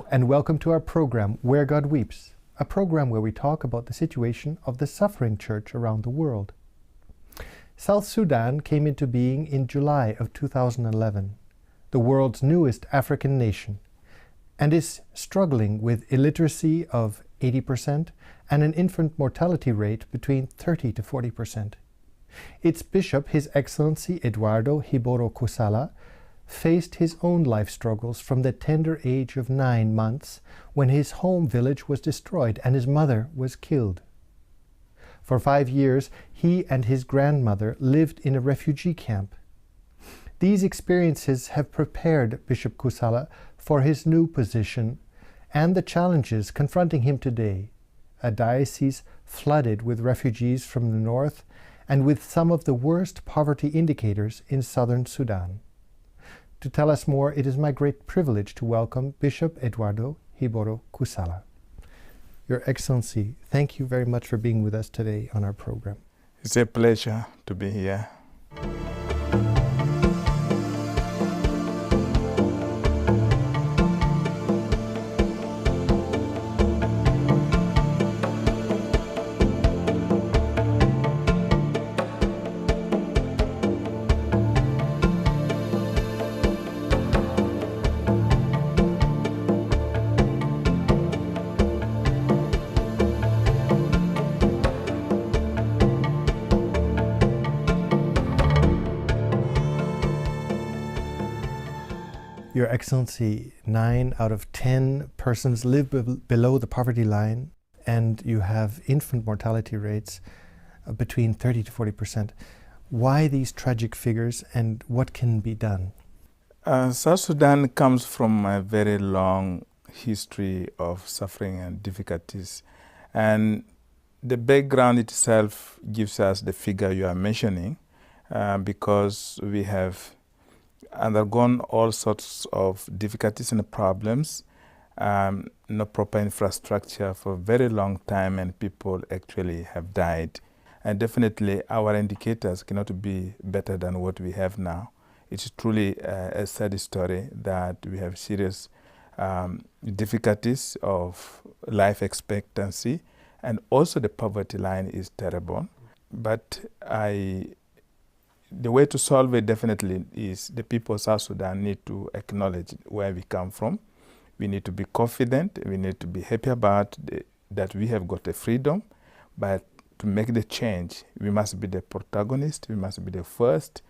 Hello and welcome to our program, Where God Weeps, a program where we talk about the situation of the suffering church around the world. South Sudan came into being in July of 2011, the world's newest African nation, and is struggling with illiteracy of 80% and an infant mortality rate between 30 to 40%. Its bishop, His Excellency Edward Hiiboro Kussala, faced his own life struggles from the tender age of 9 months when his home village was destroyed and his mother was killed. For 5 years, he and his grandmother lived in a refugee camp. These experiences have prepared Bishop Kussala for his new position and the challenges confronting him today, a diocese flooded with refugees from the north and with some of the worst poverty indicators in southern Sudan. To tell us more, it is my great privilege to welcome Bishop Edward Hiiboro Kussala. Your Excellency, thank you very much for being with us today on our program. It's a pleasure to be here. Your Excellency, 9 out of 10 persons live below the poverty line, and you have infant mortality rates between 30 to 40%. Why these tragic figures, and what can be done? South Sudan comes from a very long history of suffering and difficulties, and the background itself gives us the figure you are mentioning, because we have undergone all sorts of difficulties and problems, no proper infrastructure for a very long time, and people actually have died. And definitely our indicators cannot be better than what we have now. It's truly a sad story that we have serious difficulties of life expectancy, and also the poverty line is terrible. But the way to solve it definitely is the people of South Sudan need to acknowledge where we come from. We need to be confident. We need to be happy about that we have got a freedom. But to make the change, we must be the protagonist. We must be the first.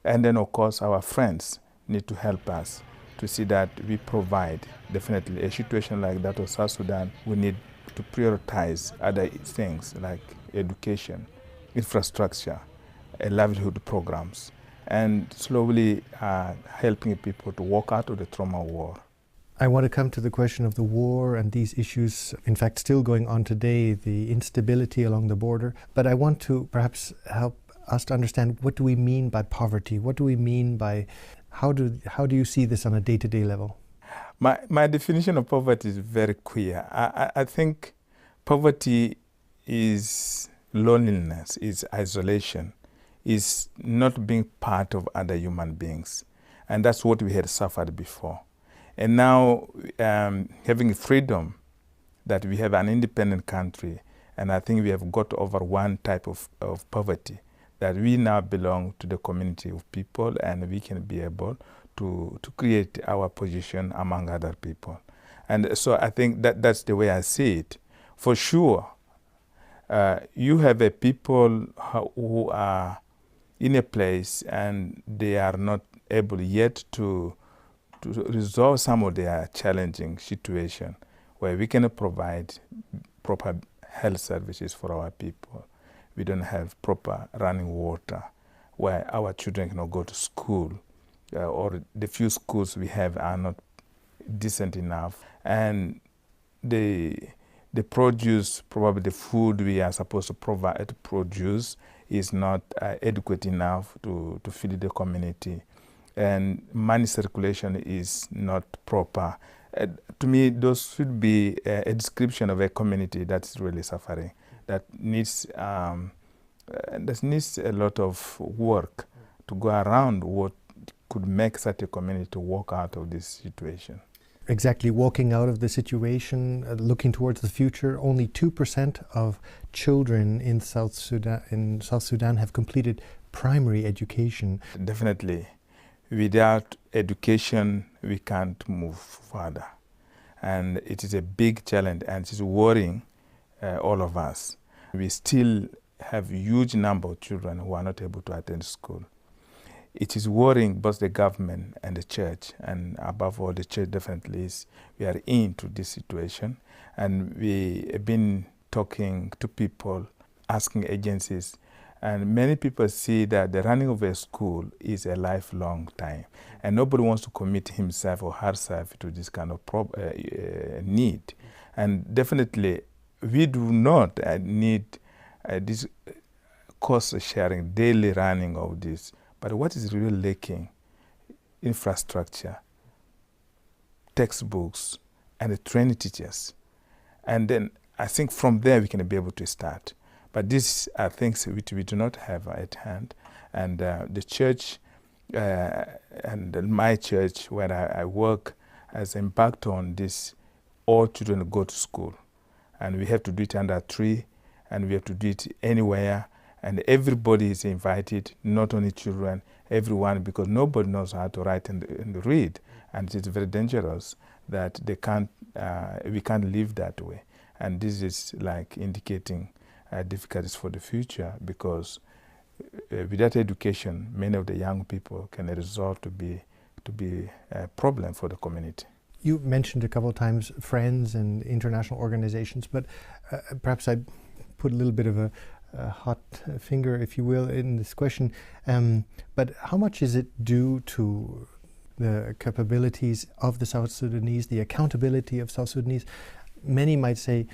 And then, of course, our friends need to help us to see that we provide. Definitely, a situation like that of South Sudan, we need to prioritize other things like education, infrastructure, livelihood programs, and slowly helping people to walk out of the trauma war. I want to come to the question of the war and these issues, in fact, still going on today, the instability along the border. But I want to perhaps help us to understand, what do we mean by poverty? What do we mean by, how do you see this on a day-to-day level? My definition of poverty is very clear. I think poverty is loneliness, is isolation, is not being part of other human beings. And that's what we had suffered before. And now having freedom, that we have an independent country, and I think we have got over one type of poverty, that we now belong to the community of people, and we can be able to create our position among other people. And so I think that's the way I see it. For sure, you have a people who are in a place and they are not able yet to resolve some of their challenging situation, where we cannot provide proper health services for our people. We don't have proper running water, where our children cannot go to school, or the few schools we have are not decent enough. And the produce, probably the food we are supposed to provide to produce, is not adequate enough to feed the community. And money circulation is not proper. To me, those should be a description of a community that's really suffering, that needs a lot of work to go around what could make such a community walk out of this situation. exactly walking out of the situation, looking towards the future. Only 2% of children in South Sudan have completed primary education. Definitely, without education, we can't move further. And it is a big challenge, and it is worrying all of us. We still have a huge number of children who are not able to attend school. It is worrying both the government and the church, and above all the church definitely is. We are into this situation, and we have been talking to people, asking agencies, and many people see that the running of a school is a lifelong time, and nobody wants to commit himself or herself to this kind of need. And definitely, we do not need this cost sharing, daily running of this. But what is really lacking? Infrastructure, textbooks, and the training teachers. And then I think from there we can be able to start. But these are things which we do not have at hand. And the church and my church where I work has embarked on this. All children go to school. And we have to do it under a tree, and we have to do it anywhere. And everybody is invited, not only children, everyone, because nobody knows how to write and read. And it's very dangerous that we can't live that way. And this is like indicating difficulties for the future, because without education, many of the young people can result to be a problem for the community. You mentioned a couple of times friends and international organizations, but perhaps I'd put a little bit of a hot finger, if you will, in this question. But how much is it due to the capabilities of the South Sudanese, the accountability of South Sudanese? Many might say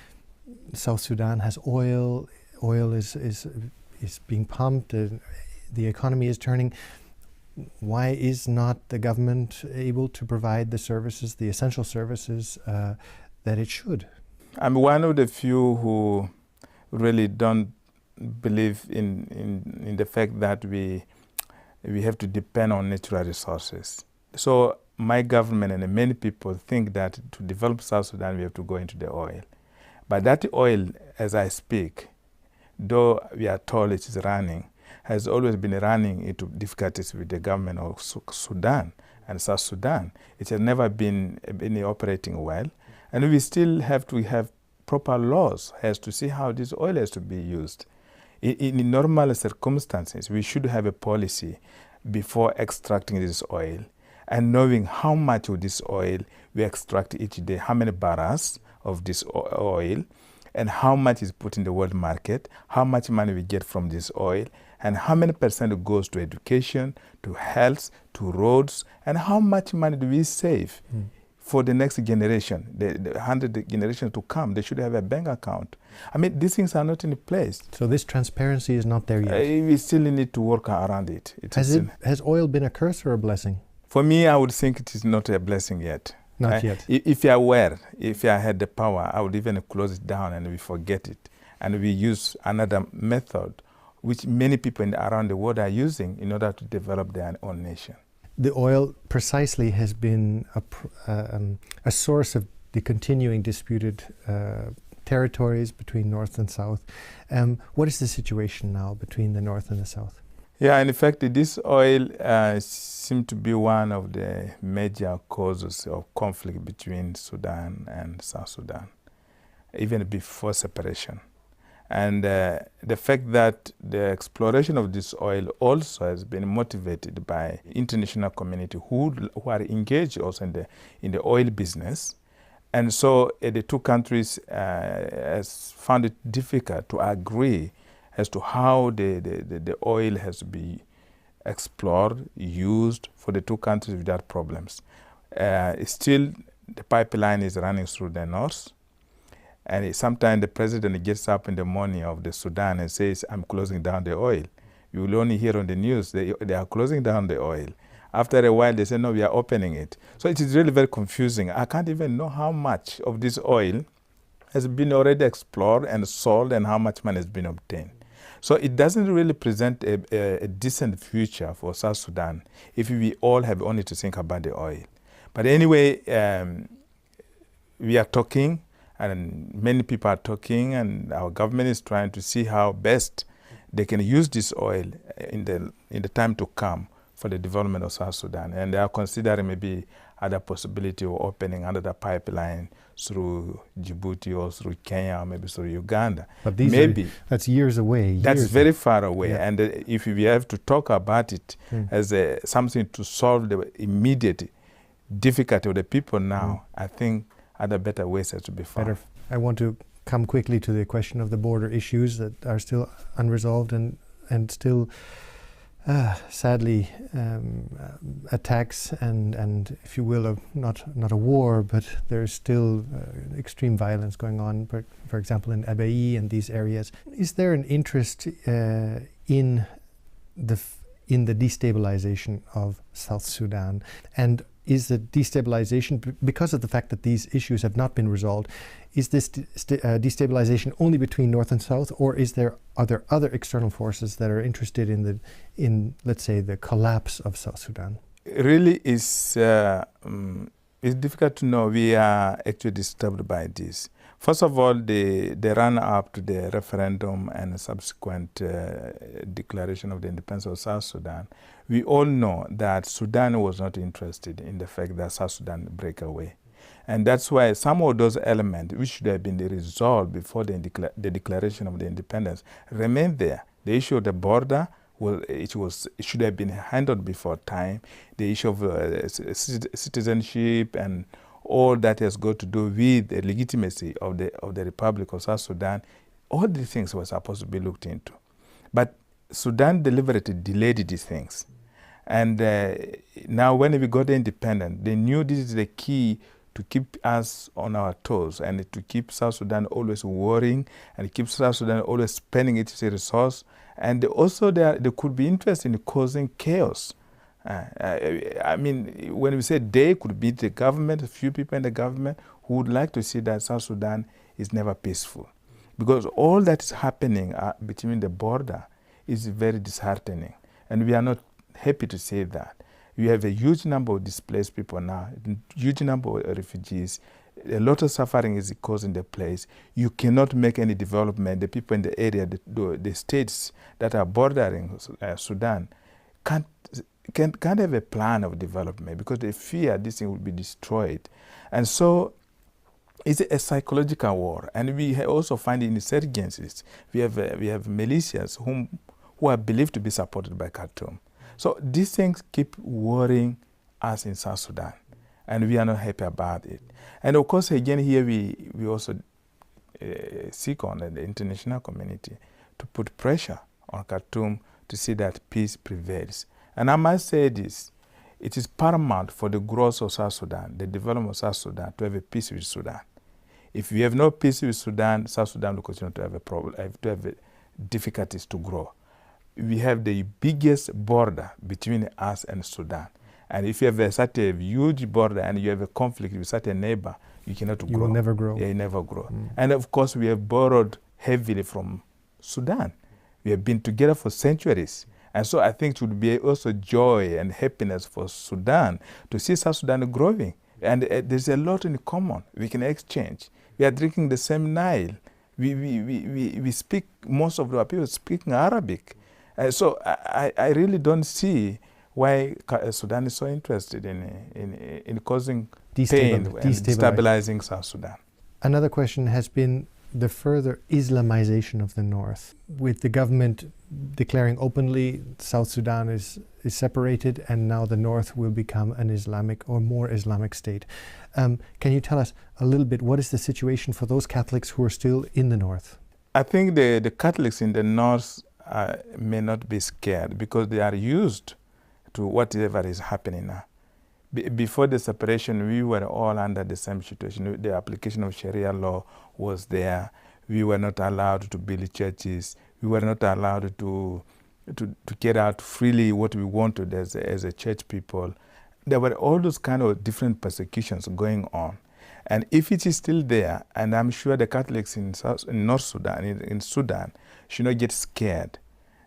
South Sudan has oil. Oil is being pumped. The economy is turning. Why is not the government able to provide the services, the essential services that it should? I'm one of the few who really don't believe in the fact that we have to depend on natural resources. So my government and many people think that to develop South Sudan we have to go into the oil. But that oil, as I speak, though we are told it is running, has always been running into difficulties with the government of Sudan and South Sudan. It has never been operating well. And we still have to have proper laws as to see how this oil has to be used. In normal circumstances, we should have a policy before extracting this oil and knowing how much of this oil we extract each day, how many barrels of this oil, and how much is put in the world market, how much money we get from this oil, and how many percent goes to education, to health, to roads, and how much money do we save for the next generation, the 100 generations to come. They should have a bank account. I mean, these things are not in place. So this transparency is not there yet? We still need to work around it. Has oil been a curse or a blessing? For me, I would think it is not a blessing yet. Not yet. If I had the power, I would even close it down and we forget it. And we use another method, which many people around the world are using in order to develop their own nation. The oil precisely has been a source of the continuing disputed territories between North and South. What is the situation now between the North and the South? Yeah, in fact, this oil seems to be one of the major causes of conflict between Sudan and South Sudan, even before separation. And the fact that the exploration of this oil also has been motivated by international community who are engaged also in the oil business. And so the two countries has found it difficult to agree as to how the oil has to be explored, used for the two countries without problems. Still, the pipeline is running through the north. And sometimes the president gets up in the morning of the Sudan and says, I'm closing down the oil. You will only hear on the news, they are closing down the oil. After a while, they say, no, we are opening it. So it is really very confusing. I can't even know how much of this oil has been already explored and sold and how much money has been obtained. So it doesn't really present a decent future for South Sudan if we all have only to think about the oil. But anyway, we are talking, and many people are talking, and our government is trying to see how best they can use this oil in the time to come for the development of South Sudan. And they are considering maybe other possibility of opening another pipeline through Djibouti or through Kenya or maybe through Uganda. But that's years away. That's very far away. Yeah. And if we have to talk about it as something to solve the immediate difficulty of the people now, I think other better ways have to be found. I want to come quickly to the question of the border issues that are still unresolved and still sadly attacks and if you will not a war, but there's still extreme violence going on, for example in Abyei and these areas. Is there an interest in the destabilization of South Sudan, and is the destabilization, because of the fact that these issues have not been resolved, is this destabilization only between North and South, or are there other external forces that are interested in let's say the collapse of South Sudan? Really, it's difficult to know. We are actually disturbed by this. First of all, the run up to the referendum and subsequent declaration of the independence of South Sudan, we all know that Sudan was not interested in the fact that South Sudan break away. And that's why some of those elements, which should have been resolved before the declaration of the independence, remain there. The issue of the border, it should have been handled before time. The issue of citizenship and all that has got to do with the legitimacy of the Republic of South Sudan, all these things were supposed to be looked into. But Sudan deliberately delayed these things. And now when we got independent, they knew this is the key to keep us on our toes and to keep South Sudan always worrying and keep South Sudan always spending its resource. And also they could be interested in causing chaos. I mean, when we say they, could be the government, a few people in the government who would like to see that South Sudan is never peaceful. Because all that is happening between the border is very disheartening. And we are not happy to say that. We have a huge number of displaced people now, a huge number of refugees. A lot of suffering is caused in the place. You cannot make any development. The people in the area, the states that are bordering Sudan, can't have a plan of development because they fear this thing will be destroyed. And so it's a psychological war. And we also find insurgencies. We have militias who are believed to be supported by Khartoum. So these things keep worrying us in South Sudan, and we are not happy about it. And of course, again, here we also seek on the international community to put pressure on Khartoum to see that peace prevails. And I must say this, it is paramount for the growth of South Sudan, the development of South Sudan, to have a peace with Sudan. If we have no peace with Sudan, South Sudan will continue to have a problem, to have difficulties to grow. We have the biggest border between us and Sudan. And if you have such a huge border and you have a conflict with such a neighbor, you cannot grow. You will never grow. Yeah, you never grow. And of course, we have borrowed heavily from Sudan. We have been together for centuries. And so I think it would be also joy and happiness for Sudan to see South Sudan growing. And there's a lot in common we can exchange. We are drinking the same Nile. We speak, most of our people speaking Arabic. So I really don't see why Sudan is so interested in causing pain and destabilizing South Sudan. Another question has been the further Islamization of the North. With the government declaring openly South Sudan is separated and now the North will become an Islamic or more Islamic state. Can you tell us a little bit, what is the situation for those Catholics who are still in the North? I think the Catholics in the North may not be scared because they are used to whatever is happening now. Before the separation, we were all under the same situation. The application of Sharia law was there. We were not allowed to build churches. We were not allowed to get out freely what we wanted as a church people. There were all those kind of different persecutions going on. And if it is still there, and I'm sure the Catholics in North Sudan, in Sudan, should not get scared.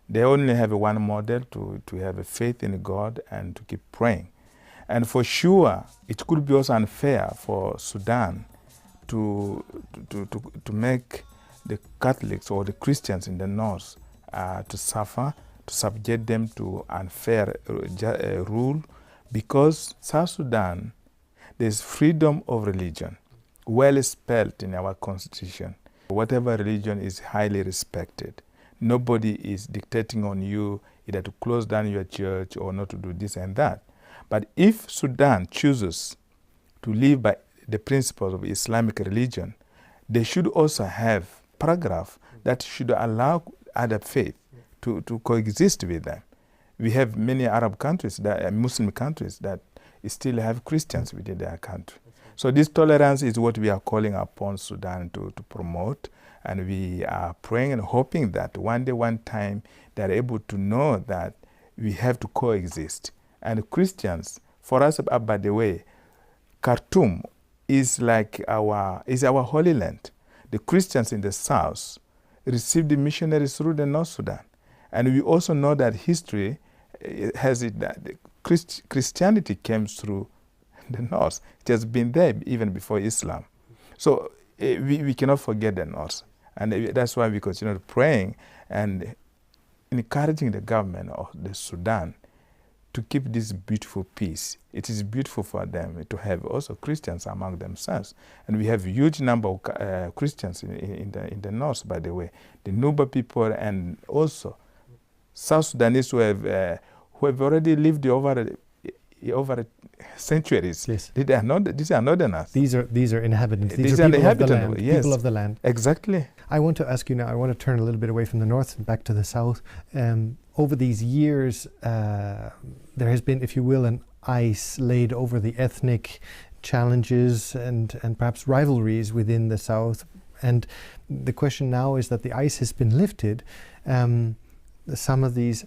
They only have one model to have a faith in God and to keep praying. And for sure, it could be also unfair for Sudan to make the Catholics or the Christians in the north to suffer, to subject them to unfair rule, because South Sudan, there's freedom of religion, well spelled in our constitution. Whatever religion is highly respected. Nobody is dictating on you either to close down your church or not to do this and that. But if Sudan chooses to live by the principles of Islamic religion, they should also have paragraph that should allow other faith to coexist with them. We have many Arab countries, Muslim countries, that still have Christians within their country. So this tolerance is what we are calling upon Sudan to promote, and we are praying and hoping that one day, one time, they are able to know that we have to coexist. And Christians, for us, by the way, Khartoum is like our holy land. The Christians in the south received the missionaries through the North Sudan. And we also know that history has it that Christianity came through the north. It has been there even before Islam. So we cannot forget the north. And that's why we continue praying and encouraging the government of the Sudan to keep this beautiful peace. It is beautiful for them to have also Christians among themselves. And we have a huge number of Christians in the north, by the way. The Nuba people and also South Sudanese who have already lived over centuries. Yes. These are northerners. These are inhabitants. These are people of the inhabitants, land. yes. People of the land. Exactly. I want to ask you now, I want to turn a little bit away from the north and back to the south. Over these years, there has been, if you will, an ice laid over the ethnic challenges and perhaps rivalries within the south. And the question now is that the ice has been lifted. Some of these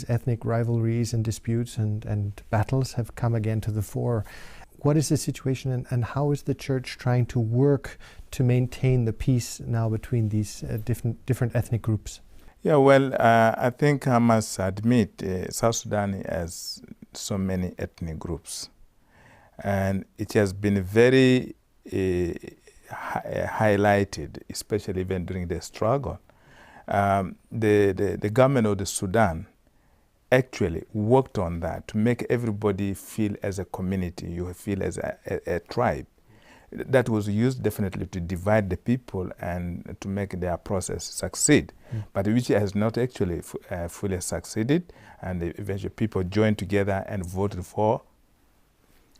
ethnic rivalries and disputes and battles have come again to the fore. What is the situation, and how is the church trying to work to maintain the peace now between these different ethnic groups? Yeah, well, I think I must admit South Sudan has so many ethnic groups, and it has been very highlighted, especially even during the struggle. The government of the Sudan actually worked on that to make everybody feel as a community, you feel as a tribe. That was used definitely to divide the people and to make their process succeed, but which has not actually fully succeeded, and eventually people joined together and voted for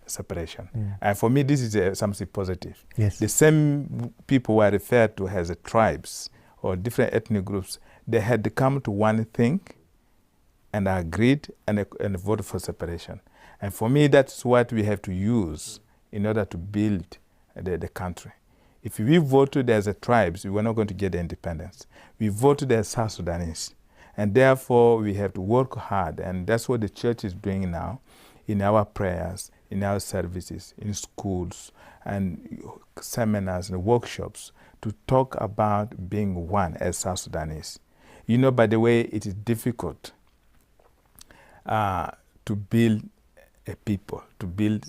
separation. And for me, this is something positive. Yes. The same people were referred to as tribes or different ethnic groups. They had to come to one thing and agreed and voted for separation. And for me, that's what we have to use in order to build the country. If we voted as a tribes, we were not going to get the independence. We voted as South Sudanese. And therefore, we have to work hard. And that's what the church is doing now in our prayers, in our services, in schools, and seminars and workshops to talk about being one as South Sudanese. You know, by the way, it is difficult to build a people, to build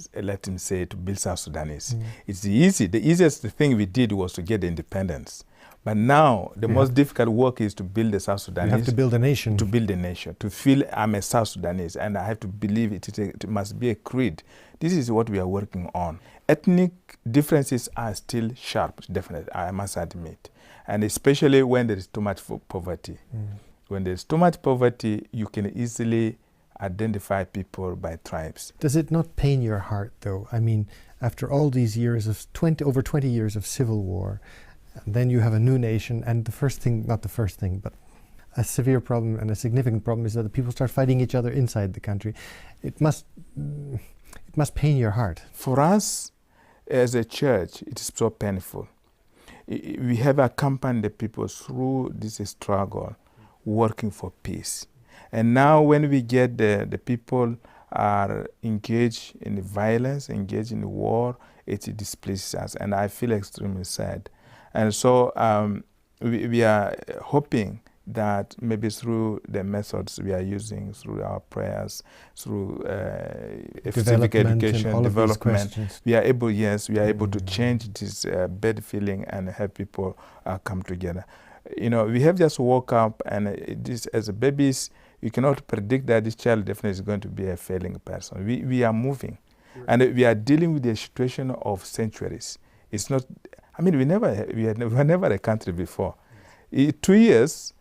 South Sudanese. It's easy. The easiest thing we did was to get the independence. But now, the most difficult work is to build the South Sudanese. You have to build a nation. To build a nation. To feel I'm a South Sudanese, and I have to believe it must be a creed. This is what we are working on. Ethnic differences are still sharp, definitely, I must admit. And especially when there is too much poverty. When there is too much poverty, you can easily identify people by tribes. Does it not pain your heart, though? I mean, after all these years of over 20 years of civil war, and then you have a new nation, and not the first thing, but a severe problem and a significant problem is that the people start fighting each other inside the country. It must pain your heart. For us, as a church, it is so painful. We have accompanied the people through this struggle, working for peace. And now when we get the people are engaged in violence, engaged in war, it displeases us, and I feel extremely sad. And so we are hoping that maybe through the methods we are using, through our prayers, through civic education, development, we are able, able to change this bad feeling and help people come together. You know, we have just woke up, and this, as babies, you cannot predict that this child definitely is going to be a failing person. We are moving, and we are dealing with the situation of centuries. It's not, I mean, we were never a country before. 2 years,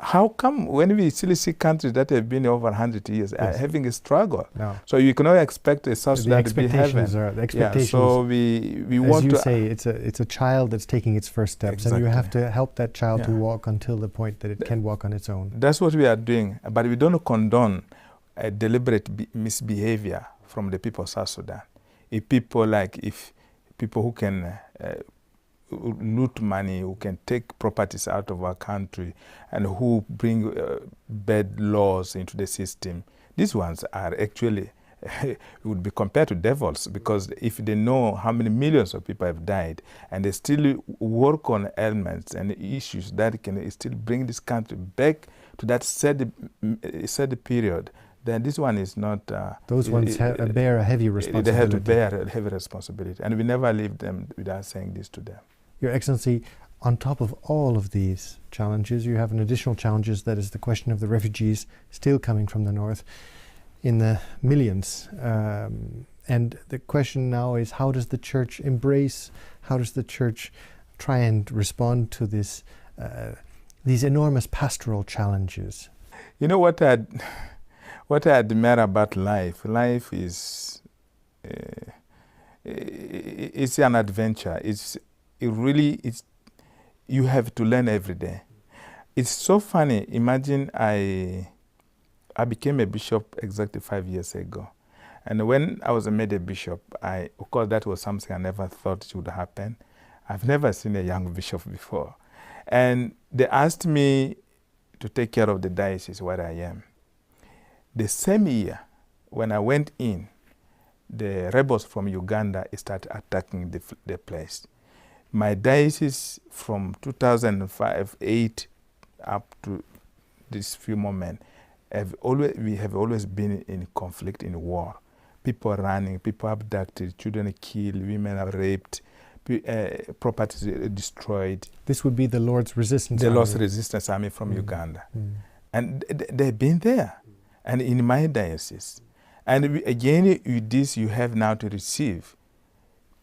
how come when we still see countries that have been over 100 years having a struggle? No. So you cannot expect a South Sudan to be heaven. The expectations. So we want to... As you say, it's a child that's taking its first steps, exactly. And you have to help that child to walk until the point that it can walk on its own. That's what we are doing, but we don't condone a deliberate misbehavior from the people of South Sudan. If people who can loot money, who can take properties out of our country, and who bring bad laws into the system, these ones are actually would be compared to devils, because if they know how many millions of people have died and they still work on elements and issues that can still bring this country back to that sad period, then this one is not... Those ones bear a heavy responsibility. They have to bear a heavy responsibility, and we never leave them without saying this to them. Your Excellency, on top of all of these challenges, you have an additional challenge, that is the question of the refugees still coming from the north in the millions. And the question now is, how does the Church embrace, how does the Church try and respond to this, these enormous pastoral challenges? You know what I admire about life? Life is it's an adventure. You have to learn every day. It's so funny. Imagine I became a bishop exactly 5 years ago. And when I was made a bishop, of course, that was something I never thought would happen. I've never seen a young bishop before. And they asked me to take care of the diocese where I am. The same year, when I went in, the rebels from Uganda started attacking the place. My diocese from 2005-8 up to this few moments, we have always been in conflict, in war. People running, people abducted, children killed, women are raped, properties destroyed. This would be the Lord's Resistance Army. The Lord's Resistance Army from Uganda. And they've been there, and in my diocese. And again, with this, you have now to receive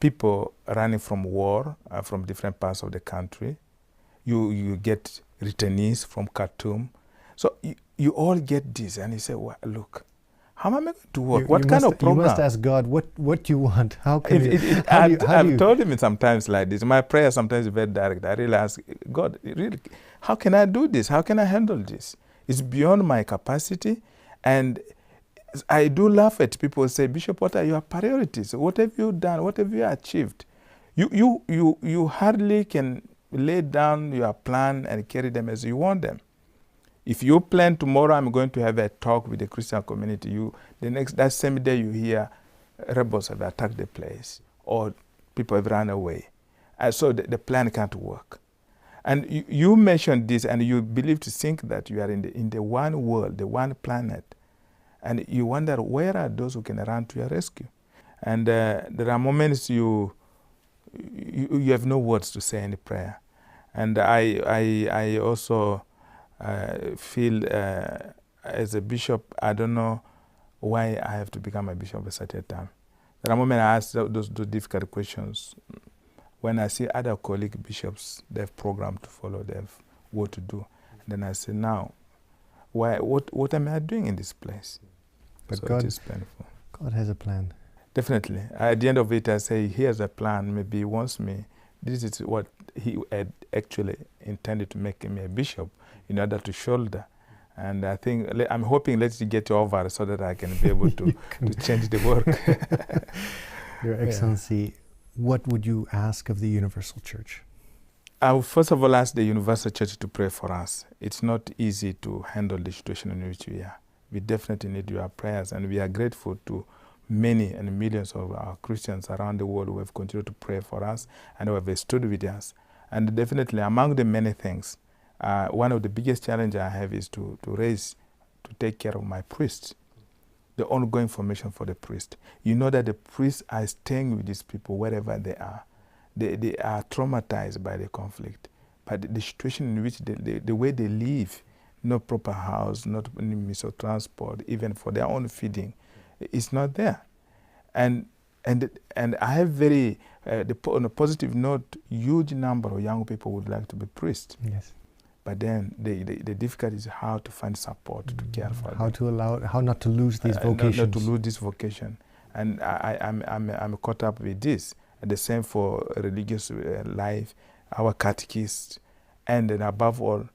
people running from war from different parts of the country. You get returnees from Khartoum. So you all get this, and you say, well, look, how am I going to work? What kind of program? You must ask God, what you want? How can I've told him sometimes like this. My prayer sometimes is very direct. I really ask God, really, how can I do this? How can I handle this? It's beyond my capacity. And I do laugh at people who say, Bishop, what are your priorities? What have you done? What have you achieved? You hardly can lay down your plan and carry them as you want them. If you plan tomorrow, I'm going to have a talk with the Christian community, that same day you hear rebels have attacked the place or people have run away. And so the plan can't work. And you mentioned this, and you believe to think that you are in the one world, the one planet. And you wonder, where are those who can run to your rescue? And there are moments you have no words to say in prayer. And I also feel as a bishop, I don't know why I have to become a bishop at a certain time. There are moments I ask those difficult questions. When I see other colleague bishops, they have program to follow, they have what to do. And then I say, now, what am I doing in this place? But so God, it is painful. God has a plan. Definitely. At the end of it, I say, here's a plan. Maybe he wants me. This is what he had actually intended to make me a bishop in order to shoulder. And I think, I'm hoping let's get over so that I can be able to change the work. Your Excellency, what would you ask of the Universal Church? I would first of all ask the Universal Church to pray for us. It's not easy to handle the situation in which we are. We definitely need your prayers, and we are grateful to many and millions of our Christians around the world who have continued to pray for us and who have stood with us. And definitely among the many things, One of the biggest challenges I have is to take care of my priests, the ongoing formation for the priest. You know that the priests are staying with these people wherever they are. They are traumatized by the conflict, but the situation in which the way they live, no proper house, not any means of transport, even for their own feeding, is not there. And I have on a positive note, huge number of young people would like to be priests. Yes. But then the difficulty is how to find support to care for them. How not to lose these vocations. Not to lose this vocation. And I'm caught up with this. And the same for religious life, our catechists, and then above all,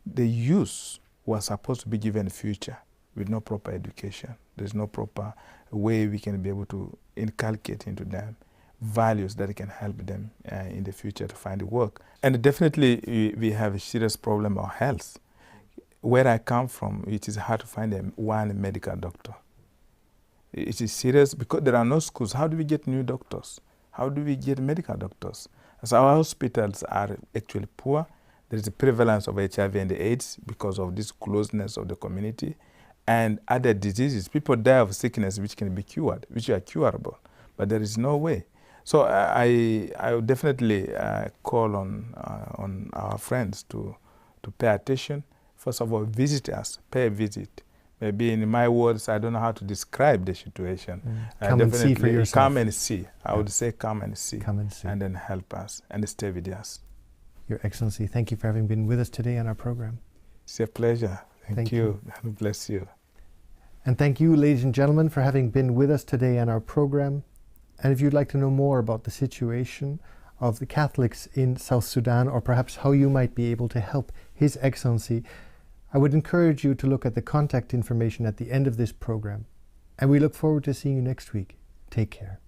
the youth who are supposed to be given a future with no proper education. There's no proper way we can be able to inculcate into them values that can help them in the future to find work. And definitely we have a serious problem of health. Where I come from, it is hard to find one medical doctor. It is serious because there are no schools. How do we get new doctors? How do we get medical doctors? So our hospitals are actually poor. There is a prevalence of HIV and AIDS because of this closeness of the community. And other diseases, people die of sickness which can be cured, which are curable, but there is no way. So I would definitely call on our friends to pay attention. First of all, visit us, pay a visit. Maybe in my words, I don't know how to describe the situation. Come and see for yourself. Come and see. I would say come and see. Come and see. And then help us and stay with us. Your Excellency, thank you for having been with us today on our program. It's a pleasure. Thank you. God bless you. And thank you, ladies and gentlemen, for having been with us today on our program. And if you'd like to know more about the situation of the Catholics in South Sudan, or perhaps how you might be able to help His Excellency, I would encourage you to look at the contact information at the end of this program. And we look forward to seeing you next week. Take care.